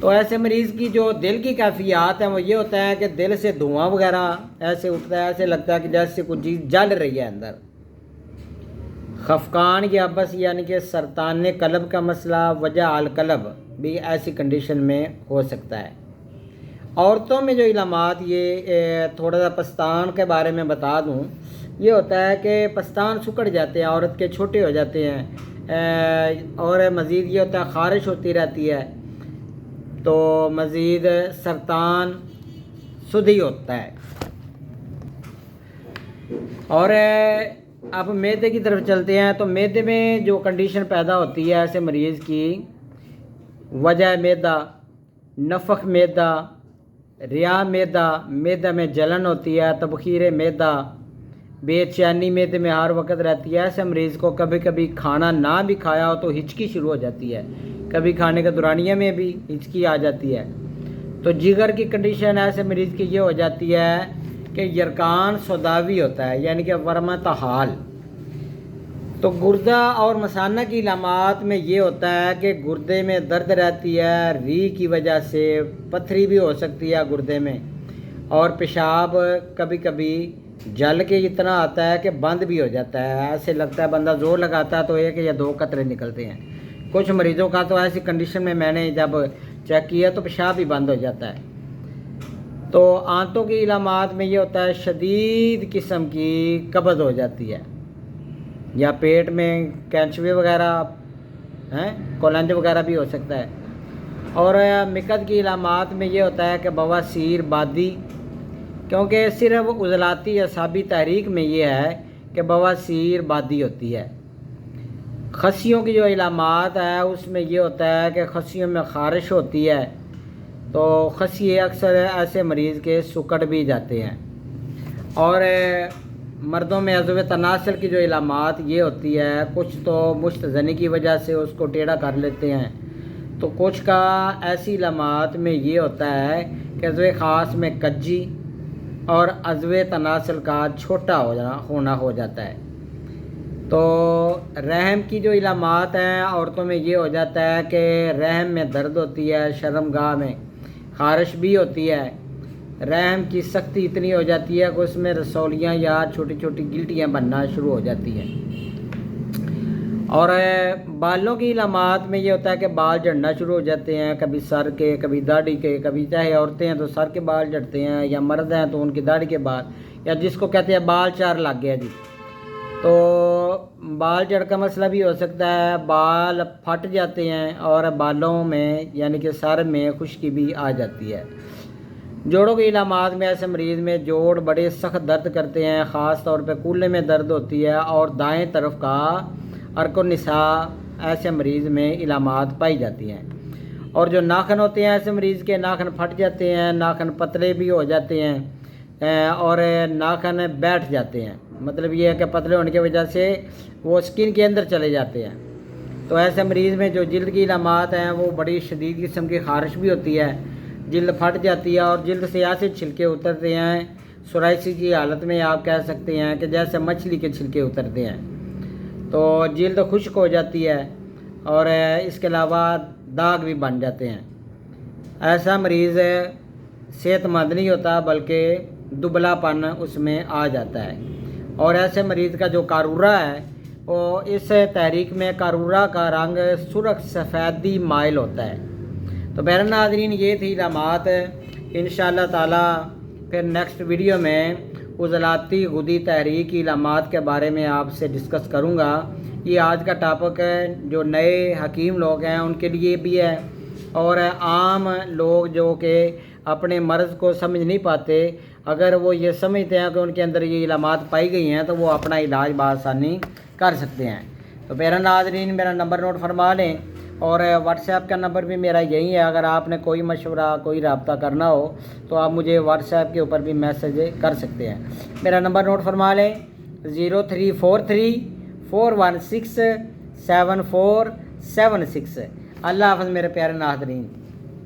تو ایسے مریض کی جو دل کی کیفیات ہیں وہ یہ ہوتا ہے کہ دل سے دھواں وغیرہ ایسے اٹھتا ہے، ایسے لگتا ہے کہ جیسے کوئی چیز جل رہی ہے اندر۔ خفقان یا بس یعنی کہ سرطان قلب کا مسئلہ، وجہ القلب بھی ایسی کنڈیشن میں ہو سکتا ہے۔ عورتوں میں جو علامات، یہ تھوڑا سا پستان کے بارے میں بتا دوں، یہ ہوتا ہے کہ پستان سکڑ جاتے ہیں، عورت کے چھوٹے ہو جاتے ہیں، اور مزید یہ ہوتا ہے خارش ہوتی رہتی ہے، تو مزید سرطان سدھی ہوتا ہے۔ اور اب معدے کی طرف چلتے ہیں، تو معدے میں جو کنڈیشن پیدا ہوتی ہے ایسے مریض کی، وجہ معدہ، نفخ معدہ، ریا معدہ، معدہ میں جلن ہوتی ہے، تبخیر معدہ، بے چینی معدے میں ہر وقت رہتی ہے۔ ایسے مریض کو کبھی کبھی کھانا نہ بھی کھایا ہو تو ہچکی شروع ہو جاتی ہے، کبھی کھانے کے دورانیہ میں بھی ہچکی آ جاتی ہے۔ تو جگر کی کنڈیشن ایسے مریض کی یہ ہو جاتی ہے کہ یرکان سوداوی ہوتا ہے، یعنی کہ ورمۃ حال۔ تو گردہ اور مثانہ کی علامات میں یہ ہوتا ہے کہ گردے میں درد رہتی ہے، ری کی وجہ سے پتھری بھی ہو سکتی ہے گردے میں، اور پیشاب کبھی کبھی جل کے اتنا آتا ہے کہ بند بھی ہو جاتا ہے، ایسے لگتا ہے بندہ زور لگاتا ہے تو 1 یا 2 قطرے نکلتے ہیں۔ کچھ مریضوں کا تو ایسی کنڈیشن میں نے جب چیک کیا تو پیشاب بھی بند ہو جاتا ہے۔ تو آنتوں کی علامات میں یہ ہوتا ہے شدید قسم کی قبض ہو جاتی ہے، یا پیٹ میں کینچوے وغیرہ ہیں، کولنج وغیرہ بھی ہو سکتا ہے۔ اور مکد کی علامات میں یہ ہوتا ہے کہ بواسیر، بادی، کیونکہ صرف عضلاتی اعصابی تحریک میں یہ ہے کہ بواسیر بادی ہوتی ہے۔ خصیوں کی جو علامات ہے اس میں یہ ہوتا ہے کہ خصیوں میں خارش ہوتی ہے، تو خصیے اکثر ایسے مریض کے سکڑ بھی جاتے ہیں۔ اور مردوں میں عضو تناسل کی جو علامات یہ ہوتی ہے، کچھ تو مشت زنی کی وجہ سے اس کو ٹیڑھا کر لیتے ہیں، تو کچھ کا ایسی علامات میں یہ ہوتا ہے کہ عضو خاص میں کجی اور عضو تناسل کا چھوٹا ہونا ہو جاتا ہے۔ تو رحم کی جو علامات ہیں عورتوں میں یہ ہو جاتا ہے کہ رحم میں درد ہوتی ہے، شرمگاہ میں خارش بھی ہوتی ہے، رحم کی سختی اتنی ہو جاتی ہے کہ اس میں رسولیاں یا چھوٹی چھوٹی گلٹیاں بننا شروع ہو جاتی ہیں۔ اور بالوں کی علامات میں یہ ہوتا ہے کہ بال جھڑنا شروع ہو جاتے ہیں، کبھی سر کے، کبھی داڑھی کے، کبھی چاہے عورتیں ہیں تو سر کے بال جھڑتے ہیں، یا مرد ہیں تو ان کی داڑھی کے بال، یا جس کو کہتے ہیں بال چار لگ گیا جی، تو بال جڑ کا مسئلہ بھی ہو سکتا ہے، بال پھٹ جاتے ہیں، اور بالوں میں یعنی کہ سر میں خشکی بھی آ جاتی ہے۔ جوڑوں کی علامات میں ایسے مریض میں جوڑ بڑے سخت درد کرتے ہیں، خاص طور پہ کولے میں درد ہوتی ہے، اور دائیں طرف کا ارک النساء ایسے مریض میں علامات پائی جاتی ہیں۔ اور جو ناخن ہوتے ہیں ایسے مریض کے، ناخن پھٹ جاتے ہیں، ناخن پتلے بھی ہو جاتے ہیں، اور ناخن بیٹھ جاتے ہیں، مطلب یہ ہے کہ پتلے ہونے کی وجہ سے وہ سکن کے اندر چلے جاتے ہیں۔ تو ایسے مریض میں جو جلد کی علامات ہیں وہ بڑی شدید قسم کی خارش بھی ہوتی ہے، جلد پھٹ جاتی ہے، اور جلد سے ایسے چھلکے اترتے ہیں، سوراخی کی حالت میں آپ کہہ سکتے ہیں کہ جیسے مچھلی کے چھلکے اترتے ہیں، تو جلد خشک ہو جاتی ہے، اور اس کے علاوہ داغ بھی بن جاتے ہیں۔ ایسا مریض صحت مند نہیں ہوتا بلکہ دبلا پن اس میں آ جاتا ہے۔ اور ایسے مریض کا جو قارورہ ہے وہ اس تحریک میں قارورہ کا رنگ سرخ سفیدی مائل ہوتا ہے۔ تو بہرحال ناظرین یہ تھی علامات، انشاءاللہ تعالی پھر نیکسٹ ویڈیو میں عضلاتی غدی تحریک کی علامات کے بارے میں آپ سے ڈسکس کروں گا۔ یہ آج کا ٹاپک ہے، جو نئے حکیم لوگ ہیں ان کے لیے بھی ہے، اور عام لوگ جو کہ اپنے مرض کو سمجھ نہیں پاتے، اگر وہ یہ سمجھتے ہیں کہ ان کے اندر یہ علامات پائی گئی ہیں تو وہ اپنا علاج بآسانی کر سکتے ہیں۔ تو میرا ناظرین میرا نمبر نوٹ فرما لیں، اور واٹس ایپ کا نمبر بھی میرا یہی ہے، اگر آپ نے کوئی مشورہ، کوئی رابطہ کرنا ہو تو آپ مجھے واٹس ایپ کے اوپر بھی میسیج کر سکتے ہیں۔ میرا نمبر نوٹ فرما لیں 034341674776۔ اللہ حافظ میرے پیارے ناظرین۔